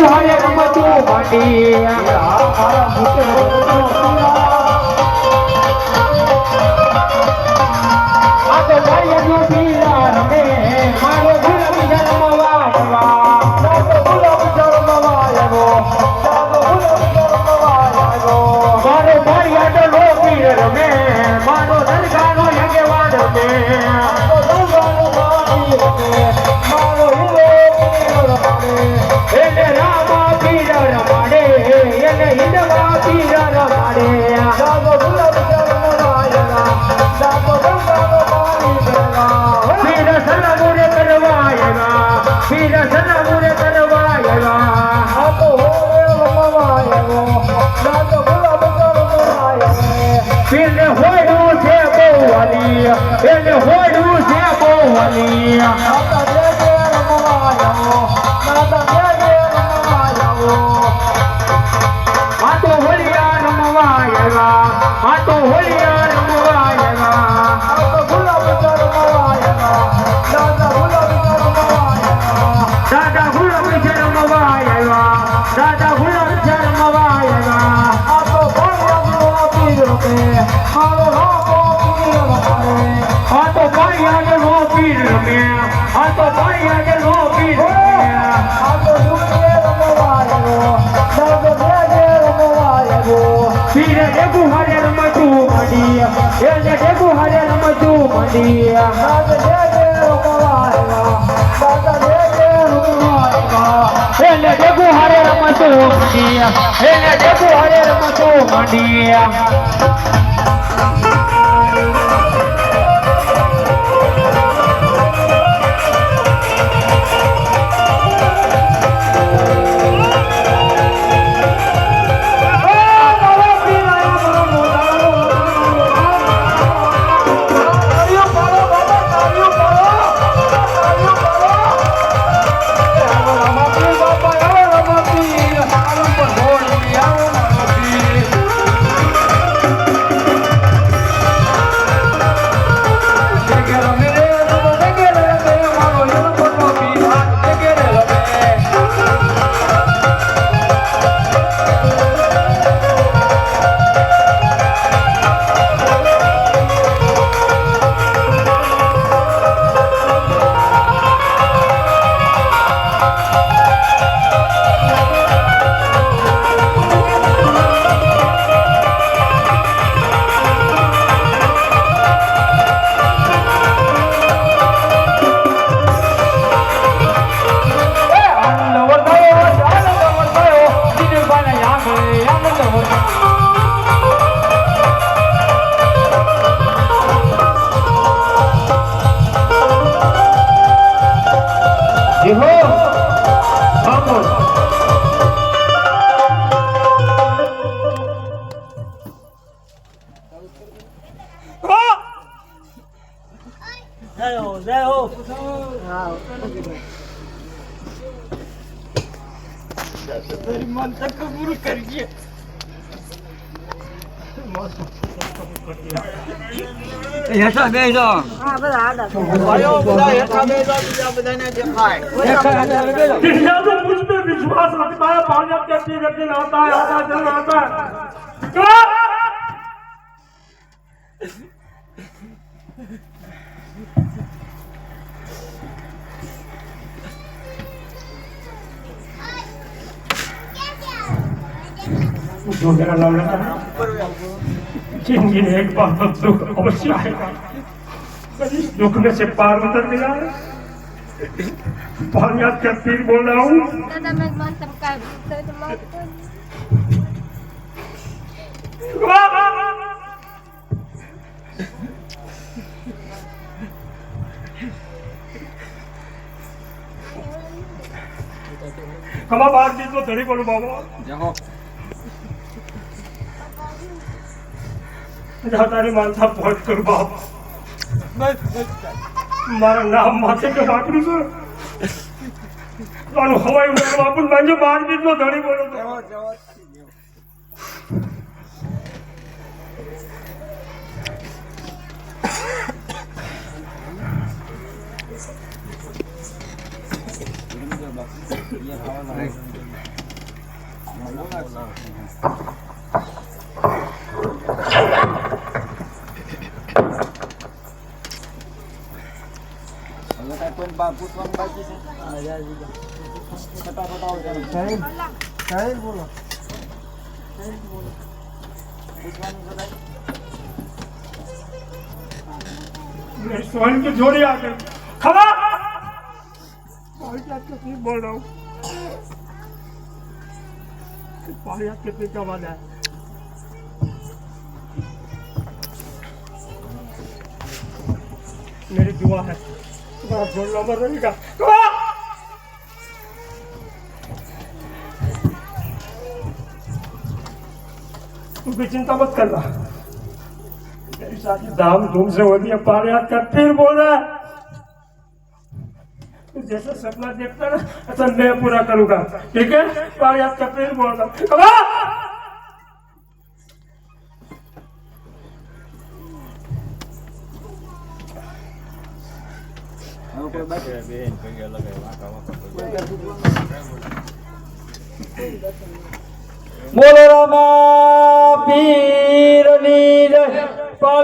હારે રમતું માંડી મારા મુકે આ તો ગાયનો પીરા રમે મારો ગુલાબ શરમવા મારો ભાઈ લો પીર રમે મારો દરગાહનો યજવાન રમે એને રામા પીર રમાડે એને હિંદવા પીર રમાડે પીર સલામુરે કરવાયેલા પીર સલામુરે કરવાયેલા પીરને હોડું છે બહુ વાલી એને હોડું છે બહુ વાલી આ તો હોલિયા રમવા આવ્યા આ તો હોલિયા રમવા આવ્યા દાદા ગુલાબ શરમવા આવ્યા દાદા ગુલાબ શરમવા આવ્યા આ તો ભાઈ આગળ નો પીર રમે આ તો ભાઈ આગળ નો પીર પીરે ડેગુ હારે રમતું માંડી એને ડેગુ હારે રમતું માંડી એને ડેગુ હારે રમતું માંડી એને ડેગુ હારે રમતું માંડી मन तक कबूल करिए ऐसा बेજો हां બધા આડા આયો બધા એકા બેજો બીજા બધાને દેખાય कितना तो मुझ पे विश्वास रखता है भाजपा के पी व्यक्ति आता है चल आता है जो मेरा नाम लेता है जिंदगी में एक बार तो दुख अवश्य आएगा इस दुख में से पार उतर गया है भाग्य का पीर बोल रहा हूँ दादा मैं मतलब का तो मत कमा बात भी तो धड़ी पड़ो बाबा जाओ तारी मानसा पहुंच कर बाप मारा नाम माथे के वाकड़ी से और हवाई उड़ान वापस मांझे बात भी तो धड़ी पड़ो जाओ जाओ ये हवा सोहन की जोड़ी आ गई खबर तकलीफ बोल रहा हूँ पारियात कितनी का वादा है मेरी दुआ है तुम्हारा जोड़ नंबर रहेगा तू भी चिंता मत करना मेरी शादी धाम-धूम से होती है पारियात का फिर बोल रहा है तू जैसा सपना देखता ना ऐसा मैं पूरा करूंगा ठीक है पारियात का फिर बोल रहा બોલો રામા પીર